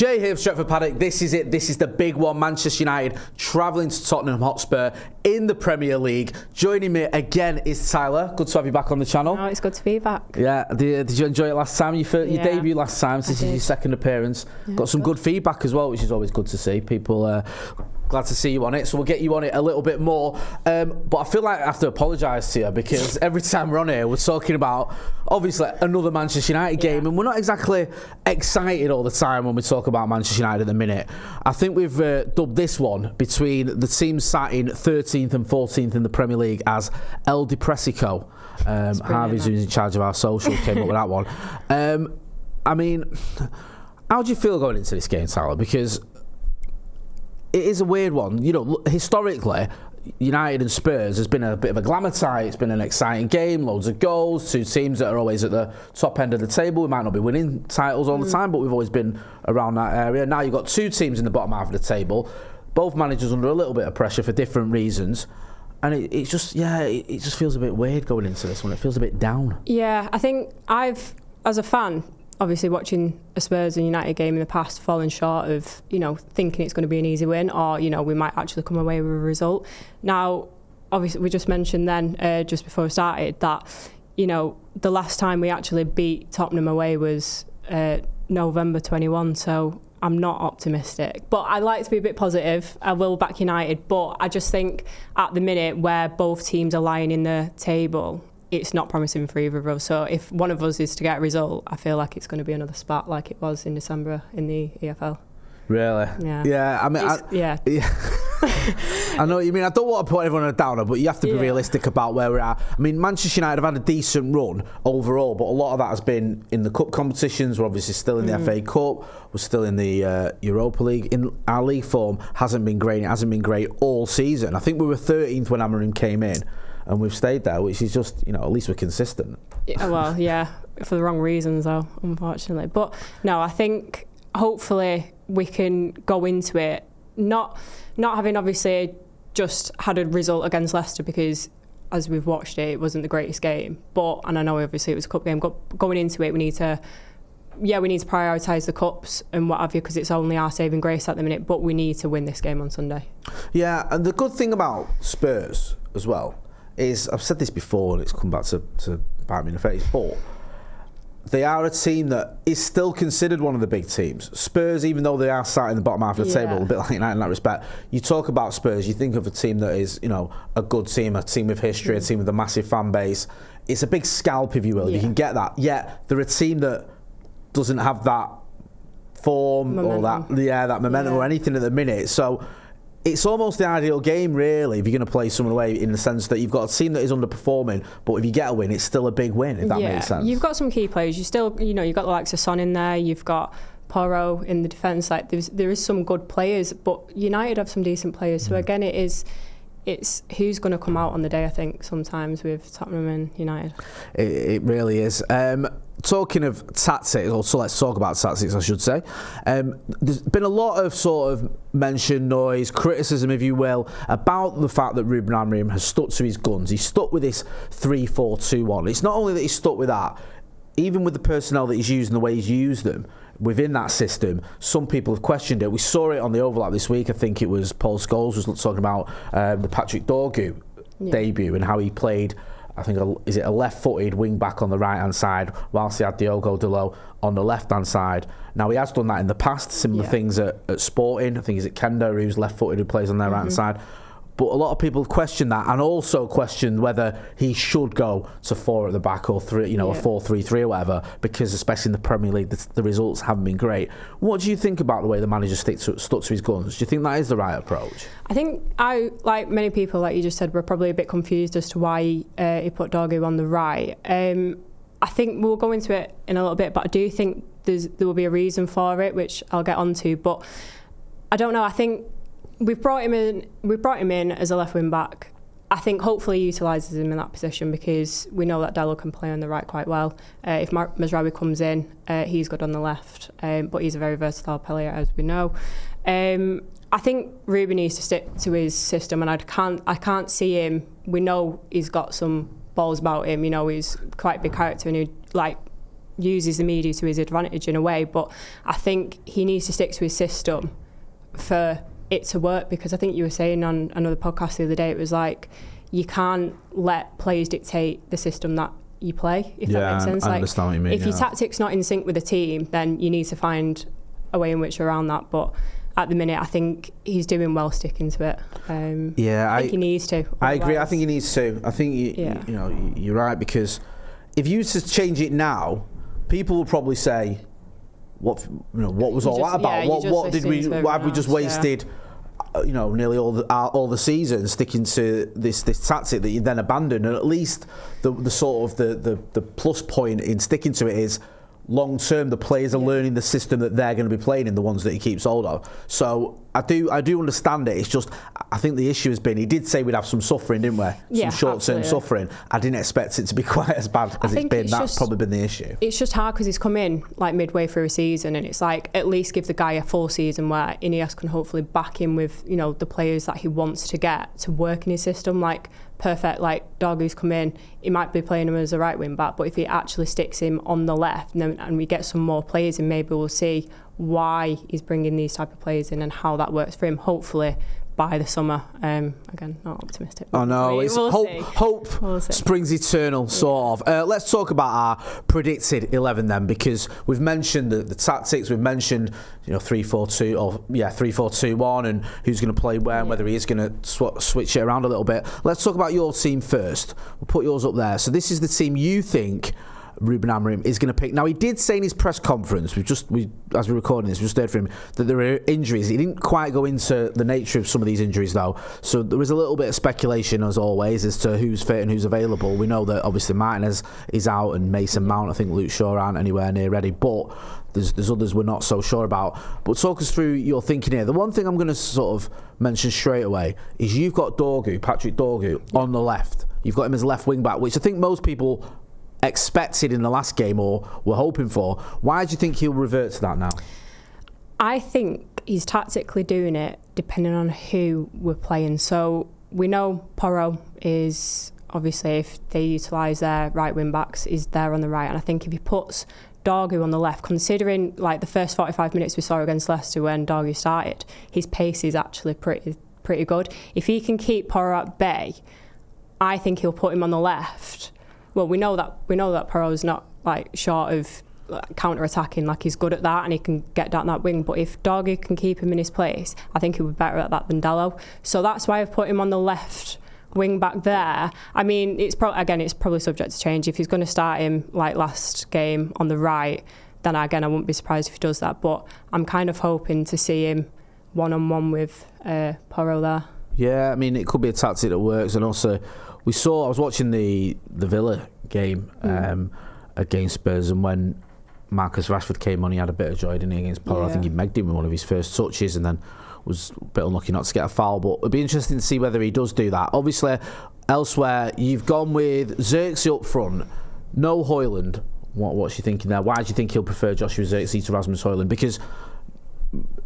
Jay here for Stretford, Paddock. This is it. This is the big one. Manchester United travelling to Tottenham Hotspur in the Premier League. Joining me again is Tyla. Good to have you back on the channel. Oh, it's good to be back. Yeah. Did you enjoy it last time? Your debut last time. This is your second appearance. Yeah, got some good feedback as well, which is always good to see. People glad to see you on it. So we'll get you on it a little bit more. But I feel like I have to apologise to you because every time we're on here, we're talking about obviously another Manchester United game, and we're not exactly excited all the time when we talk about Manchester United at the minute. I think we've dubbed this one between the teams sat in 13th and 14th in the Premier League as El Depressico. Harvey's, who's in charge of our social, came up with that one. I mean, how do you feel going into this game, Tyler? Because it is a weird one. You know, historically, United and Spurs has been a bit of a glamour tie. It's been an exciting game, loads of goals, two teams that are always at the top end of the table. We might not be winning titles all the time, but we've always been around that area. Now you've got two teams in the bottom half of the table, both managers under a little bit of pressure for different reasons. And it just feels a bit weird going into this one. It feels a bit down. Yeah, I think I've, as a fan, obviously watching a Spurs and United game in the past, fallen short of, you know, thinking it's going to be an easy win, or, you know, we might actually come away with a result. Now, obviously, we just mentioned then, just before we started, that, you know, the last time we actually beat Tottenham away was November 21, so I'm not optimistic. But I like to be a bit positive. I will back United, but I just think at the minute where both teams are lying in the table, it's not promising for either of us. So if one of us is to get a result, I feel like it's going to be another spat like it was in December in the EFL. Really? Yeah. Yeah, I mean, I know what you mean. I don't want to put everyone on a downer, but you have to be realistic about where we're at. I mean, Manchester United have had a decent run overall, but a lot of that has been in the cup competitions. We're obviously still in the FA Cup. We're still in the Europa League. In our league form hasn't been great. It hasn't been great all season. I think we were 13th when Amorim came in, and we've stayed there, which is just, you know, at least we're consistent. Yeah, well, yeah, for the wrong reasons though, unfortunately. But no, I think hopefully we can go into it not having obviously just had a result against Leicester, because as we've watched it, it wasn't the greatest game. But, and I know obviously it was a cup game, going into it, we need to prioritise the cups and what have you, because it's only our saving grace at the minute, but we need to win this game on Sunday. Yeah, and the good thing about Spurs as well is, I've said this before and it's come back to bite me in the face, but they are a team that is still considered one of the big teams. Spurs, even though they are sat in the bottom half of the table, a bit like United in that respect, you talk about Spurs, you think of a team that is, you know, a good team, a team with history, a team with a massive fan base. It's a big scalp, if you will, if you can get that. Yet they're a team that doesn't have that form momentum. Or that momentum or anything at the minute. So it's almost the ideal game, really, if you're going to play someone away, in the sense that you've got a team that is underperforming, but if you get a win, it's still a big win, if that makes sense. You've got some key players. You still, you know, you've got the likes of Son in there. You've got Porro in the defence. Like, there is some good players, but United have some decent players. So again, it's who's going to come out on the day, I think, sometimes with Tottenham and United. It really is. Talking of tactics, also let's talk about tactics, I should say. There's been a lot of sort of mention, noise, criticism, if you will, about the fact that Ruben Amorim has stuck to his guns. He's stuck with this 3-4-2-1. It's not only that he's stuck with that, even with the personnel that he's using, the way he's used them within that system, some people have questioned it. We saw it on the overlap this week. I think it was Postecoglou was talking about the Patrick Dorgu debut and how he played, I think, is it a left-footed wing-back on the right-hand side, whilst he had Diogo Dalot on the left-hand side. Now, he has done that in the past, similar things at Sporting. I think he's at Kendo, who's left-footed, who plays on their right-hand side. But a lot of people have questioned that, and also questioned whether he should go to 4 at the back or 3, you know, a 4-3-3 or whatever, because especially in the Premier League, the results haven't been great. What do you think about the way the manager stuck to his guns? Do you think that is the right approach? I think like many people, like you just said, were probably a bit confused as to why he put Dorgu on the right. I think we'll go into it in a little bit, but I do think there will be a reason for it, which I'll get onto. But I don't know. I think we've brought him in as a left wing back. I think hopefully he utilises him in that position, because we know that Dalot can play on the right quite well. If Mazraoui comes in, he's good on the left, but he's a very versatile player, as we know. I think Ruben needs to stick to his system, and I can't see him. We know he's got some balls about him. You know, he's quite a big character, and uses the media to his advantage in a way, but I think he needs to stick to his system for it to work, because I think you were saying on another podcast the other day, it was like, you can't let players dictate the system that you play, if that makes sense. I understand what you mean. If your tactic's not in sync with the team, then you need to find a way in which you're around that. But at the minute, I think he's doing well sticking to it. I think he needs to. I agree. I think he needs to. I think you know, you're right, because if you just change it now, people will probably say, "What was all that about? What have we just wasted?" You know, nearly all the season sticking to this tactic that you then abandon. And at least the sort of the plus point in sticking to it is, long term, the players are learning the system that they're going to be playing in, the ones that he keeps hold of. So I do understand it. It's just, I think the issue has been, he did say we'd have some suffering, didn't we? Some short-term suffering. I didn't expect it to be quite as bad as it's been. That's probably been the issue. It's just hard because he's come in like midway through a season, and it's like, at least give the guy a full season where Ineos can hopefully back him with, you know, the players that he wants to get to work in his system. Like, perfect, like Dorgu's come in, he might be playing him as a right wing back, but if he actually sticks him on the left and we get some more players in, maybe we'll see why he's bringing these type of players in and how that works for him, hopefully by the summer. Again, not optimistic. Oh no, it's hope springs eternal, sort of. Let's talk about our predicted 11 then, because we've mentioned the tactics, we've mentioned 3-4-2 or 3-4-2-1 and who's going to play where and whether he is going to switch it around a little bit. Let's talk about your team first. We'll put yours up there. So this is the team you think Ruben Amorim is going to pick. Now, he did say in his press conference, as we're recording this, we just heard from him, that there are injuries. He didn't quite go into the nature of some of these injuries, though. So there was a little bit of speculation, as always, as to who's fit and who's available. We know that, obviously, Martinez is out and Mason Mount, I think Luke Shaw aren't anywhere near ready. But there's others we're not so sure about. But talk us through your thinking here. The one thing I'm going to sort of mention straight away is you've got Patrick Dorgu, on the left. You've got him as left wing-back, which I think most people expected in the last game or were hoping for. Why do you think he'll revert to that now? I think he's tactically doing it depending on who we're playing. So we know Porro is, obviously, if they utilise their right wing backs, is there on the right. And I think if he puts Dorgu on the left, considering like the first 45 minutes we saw against Leicester when Dorgu started, his pace is actually pretty good. If he can keep Porro at bay, I think he'll put him on the left. Well, we know that Porro's not like short of counter-attacking, like he's good at that and he can get down that wing. But if Dorgu can keep him in his place, I think he'll be better at that than Dello. So that's why I've put him on the left wing back there. I mean, it's probably subject to change. If he's going to start him like last game on the right, then again I wouldn't be surprised if he does that. But I'm kind of hoping to see him one-on-one with Porro there. Yeah, I mean, it could be a tactic that works. And also, I was watching the Villa game against Spurs, and when Marcus Rashford came on, he had a bit of joy, didn't he, against Porro? I think he megged him with one of his first touches and then was a bit unlucky not to get a foul. But it'd be interesting to see whether he does do that. Obviously, elsewhere, you've gone with Xerxes up front, no Højlund. What's you thinking there? Why do you think he'll prefer Joshua Xerxes to Rasmus Højlund? Because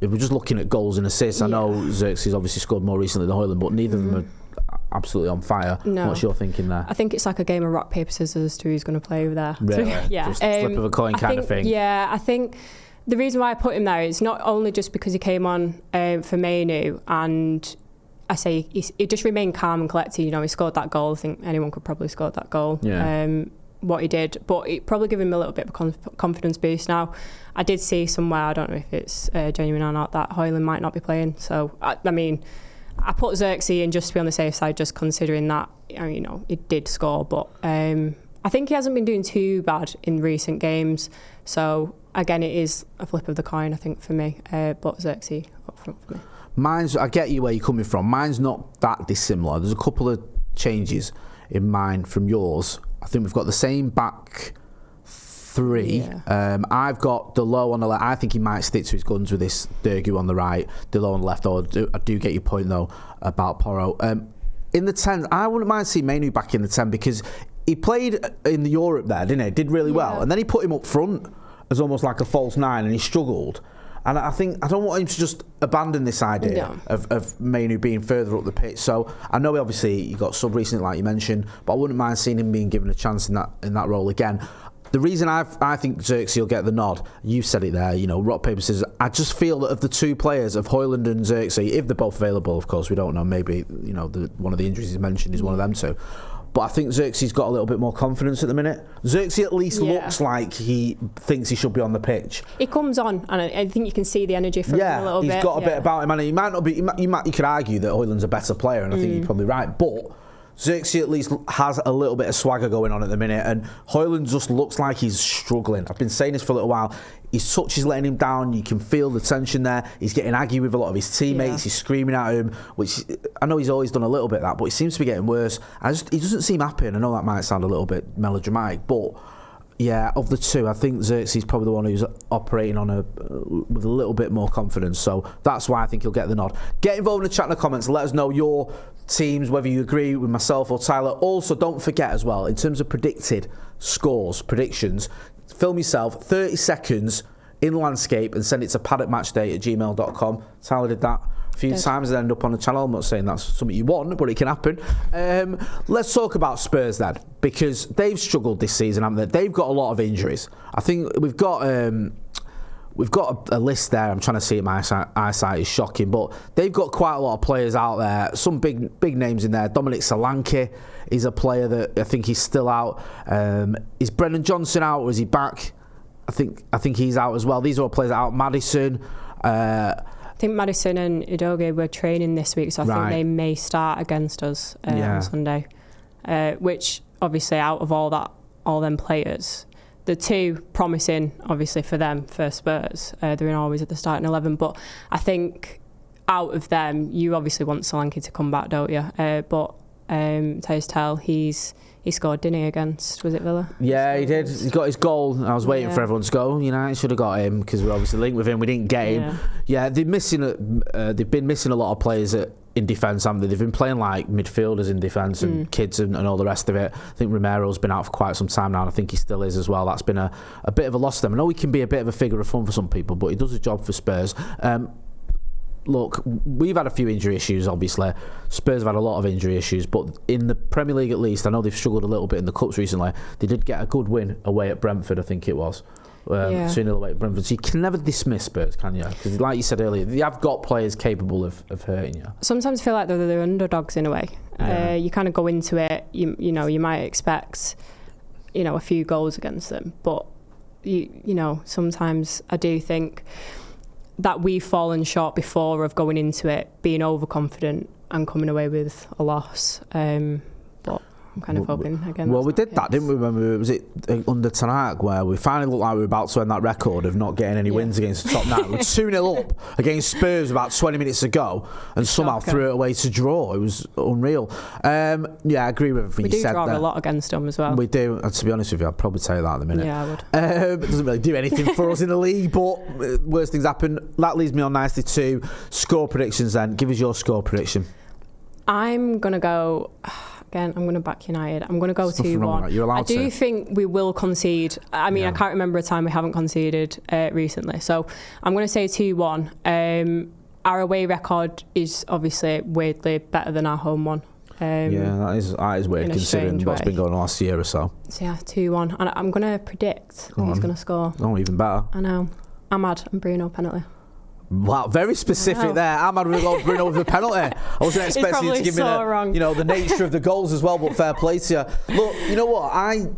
if we're just looking at goals and assists, I know Xerxes obviously scored more recently than Højlund, but neither of them are absolutely on fire. No. What's your thinking there? I think it's like a game of rock, paper, scissors to who's going to play over there. Really? So, yeah. Just flip of a coin kind of thing. Yeah, I think the reason why I put him there is not only just because he came on for Manu, and I say he just remained calm and collected. He scored that goal. I think anyone could probably score that goal. Yeah. What he did, but it probably gave him a little bit of a confidence boost. Now, I did see somewhere, I don't know if it's genuine or not, that Højlund might not be playing. So, I mean, I put Xerxes in just to be on the safe side, just considering that, he did score. But I think he hasn't been doing too bad in recent games. So, again, it is a flip of the coin, I think, for me. But Xerxes up front for me. I get you where you're coming from. Mine's not that dissimilar. There's a couple of changes in mine from yours. I think we've got the same back three. Yeah. I've got Dello on the left. I think he might stick to his guns with this Dorgu on the right, Dello on the left. I do get your point, though, about Porro. In the 10, I wouldn't mind seeing Manu back in the 10 because he played in the Europe there, didn't he? Did really well. And then he put him up front as almost like a false 9 and he struggled. And I think I don't want him to just abandon this idea of Manu being further up the pitch. So I know obviously he got sub recently, like you mentioned, but I wouldn't mind seeing him being given a chance in that role again. The reason I think Xerxes will get the nod, you said it there, rock, paper, scissors. I just feel that of the two players, of Højlund and Xerxes, if they're both available, of course, we don't know, maybe, one of the injuries he's mentioned is one of them two. But I think Xerxes got a little bit more confidence at the minute. Xerxes at least looks like he thinks he should be on the pitch. He comes on, and I think you can see the energy from him a little bit. Yeah, he's got a bit about him, and he might not be. You could argue that Højlund's a better player, and I think you're probably right. But Xerxes at least has a little bit of swagger going on at the minute, and Højlund just looks like he's struggling. I've been saying this for a little while. His touch is letting him down. You can feel the tension there. He's getting aggy with a lot of his teammates. Yeah. He's screaming at him, which I know he's always done a little bit of that, but it seems to be getting worse. He doesn't seem happy, and I know that might sound a little bit melodramatic, but yeah, of the two, I think Xerxes is probably the one who's operating on with a little bit more confidence. So that's why I think he'll get the nod. Get involved in the chat in the comments. Let us know your teams, whether you agree with myself or Tyler. Also, don't forget as well, in terms of predicted scores, predictions, film yourself 30 seconds in landscape and send it to paddockmatchday@gmail.com. Tyler did that a few times and ended up on the channel. I'm not saying that's something you want, but it can happen. Let's talk about Spurs then, because they've struggled this season, haven't they? They've got a lot of injuries. I think we've got a list there. I'm trying to see it. My eyesight is shocking, but they've got quite a lot of players out there. Some big names in there. Dominic Solanke is a player that I think he's still out. Is Brendan Johnson out or is he back? I think he's out as well. These are all players out. Madison. I think Madison and Dorgu were training this week, so I think they may start against us on Sunday. Which obviously, out of all them players, the two promising, obviously for them, for Spurs, they're in always at the starting 11. But I think out of them, you obviously want Solanke to come back, don't you? But Jay Tyla, he scored, didn't he, against, was it Villa? Yeah, he did. He got his goal. I was waiting for everyone to go. I should have got him because we're obviously linked with him. We didn't get him. Yeah, they've been missing a lot of players in defence, haven't they? They've been playing like midfielders in defence and kids and all the rest of it. I think Romero's been out for quite some time now, and I think he still is as well. That's been a bit of a loss to them. I know he can be a bit of a figure of fun for some people, but he does a job for Spurs. Look, we've had a few injury issues, obviously. Spurs have had a lot of injury issues, but in the Premier League at least, I know they've struggled a little bit in the Cups recently. They did get a good win away at Brentford, I think it was. 2-0 away at Brentford. So you can never dismiss Spurs, can you? Because like you said earlier, they have got players capable of hurting you. Sometimes I feel like they're underdogs in a way. You kind of go into it, you might expect, a few goals against them, but sometimes I do think that we've fallen short before of going into it, being overconfident and coming away with a loss. But I'm kind of hoping again. Well, we did that, didn't we? Remember, was it under Tanakh where we finally looked like we were about to end that record of not getting any wins against the top 9. We're 2-0 up against Spurs about 20 minutes ago and somehow threw it away to draw. It was unreal. I agree with everything you said there. We do draw a lot against them as well. We do, and to be honest with you, I'd probably tell you that in a minute. Yeah, I would. It doesn't really do anything for us in the league, but worse things happen. That leads me on nicely to score predictions then. Give us your score prediction. I'm going to go... Again, I'm going to back United. I'm going to go 2-1. You're allowed I do think we will concede. I mean, I can't remember a time we haven't conceded recently. So I'm going to say 2-1. Our away record is obviously weirdly better than our home one. That is weird considering what's been going on last year or so. So yeah, 2-1. And I'm going to predict who's going to score. Oh, even better. I know. Ahmad and Bruno penalty. Wow, very specific there. Ahmad will bring over the penalty. I wasn't expecting you to give me the nature of the goals as well, but fair play to you. Look, you know what? I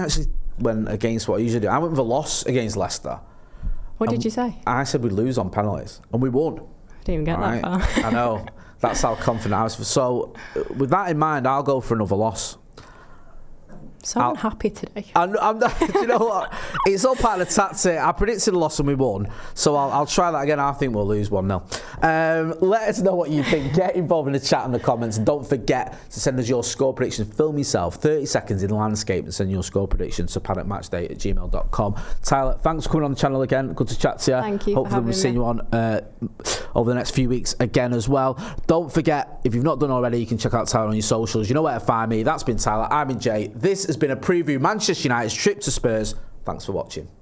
actually went against what I usually do. I went with a loss against Leicester. What did you say? I said we'd lose on penalties, and we won. I didn't even get that far. I know. That's how confident I was. So, with that in mind, I'll go for another loss. So unhappy today. I'm do you know what? It's all part of the tactic. I predicted a loss and we won, so I'll try that again. I think we'll lose 1-0. Let us know what you think. Get involved in the chat and the comments, and don't forget to send us your score prediction. Film yourself 30 seconds in landscape and send your score prediction to paddockmatchday@gmail.com. Tyler, thanks for coming on the channel again. Good to chat to you. Thank you. Hopefully we'll see you on over the next few weeks again as well. Don't forget, if you've not done already, you can check out Tyler on your socials. You know where to find me. That's been Tyler. I've been Jay. This has been a preview Manchester United's trip to Spurs. Thanks for watching.